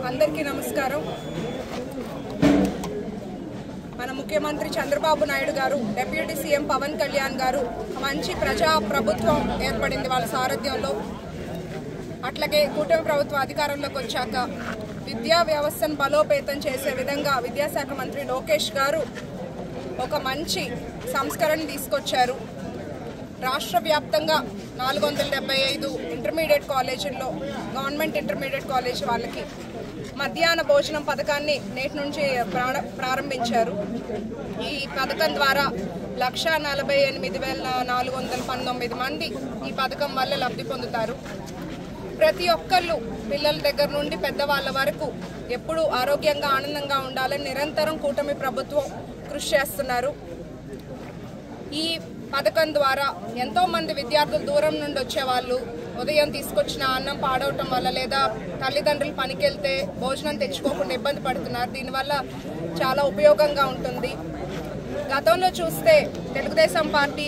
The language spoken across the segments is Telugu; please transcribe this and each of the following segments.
అందరికీ నమస్కారం. మన ముఖ్యమంత్రి చంద్రబాబు నాయుడు గారు, డిప్యూటీ సీఎం పవన్ కళ్యాణ్ గారు మంచి ప్రజా ప్రభుత్వం ఏర్పడింది వాళ్ళ సారథ్యంలో. అట్లాగే కూటమి ప్రభుత్వం అధికారంలోకి వచ్చాక విద్యా వ్యవస్థను బలోపేతం చేసే విధంగా విద్యాశాఖ మంత్రి లోకేష్ గారు ఒక మంచి సంస్కరణ తీసుకొచ్చారు. రాష్ట్ర వ్యాప్తంగా 475 ఇంటర్మీడియట్ కాలేజీల్లో గవర్నమెంట్ ఇంటర్మీడియట్ కాలేజ్ వాళ్ళకి మధ్యాహ్న భోజనం పథకాన్ని నేటి నుంచి ప్రారంభించారు. ఈ పథకం ద్వారా 1,48,419 మంది ఈ పథకం వల్ల లబ్ధి పొందుతారు. ప్రతి ఒక్కళ్ళు పిల్లల దగ్గర నుండి పెద్దవాళ్ళ వరకు ఎప్పుడూ ఆరోగ్యంగా ఆనందంగా ఉండాలని నిరంతరం కూటమి ప్రభుత్వం కృషి చేస్తున్నారు. ఈ పథకం ద్వారా ఎంతోమంది విద్యార్థులు దూరం నుండి వచ్చేవాళ్ళు ఉదయం తీసుకొచ్చిన అన్నం పాడవటం వల్ల లేదా తల్లిదండ్రులు పనికెళ్తే భోజనం తెచ్చుకోకుండా ఇబ్బంది పడుతున్నారు. దీనివల్ల చాలా ఉపయోగంగా ఉంటుంది. గతంలో చూస్తే తెలుగుదేశం పార్టీ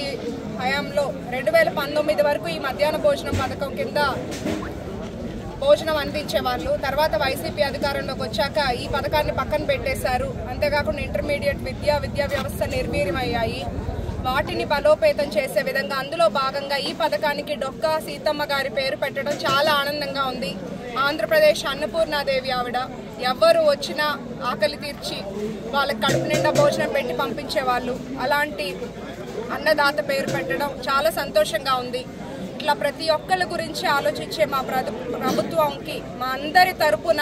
హయాంలో 2019 వరకు ఈ మధ్యాహ్న భోజనం పథకం కింద భోజనం అందించేవాళ్ళు. తర్వాత వైసీపీ అధికారంలోకి వచ్చాక ఈ పథకాన్ని పక్కన పెట్టేశారు. అంతేకాకుండా ఇంటర్మీడియట్ విద్యా వ్యవస్థ నిర్వీర్యమయ్యాయి. వాటిని బలోపేతం చేసే విధంగా అందులో భాగంగా ఈ పథకానికి డొక్కా సీతమ్మ గారి పేరు పెట్టడం చాలా ఆనందంగా ఉంది. ఆంధ్రప్రదేశ్ అన్నపూర్ణాదేవి ఆవిడ ఎవ్వరు వచ్చినా ఆకలి తీర్చి వాళ్ళకి కడుపు నిండా భోజనం పెట్టి పంపించేవాళ్ళు. అలాంటి అన్నదాత పేరు పెట్టడం చాలా సంతోషంగా ఉంది. ఇట్లా ప్రతి ఒక్కరి గురించి ఆలోచించే మా ప్రభుత్వంకి మా అందరి తరపున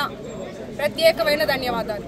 ప్రత్యేకమైన ధన్యవాదాలు.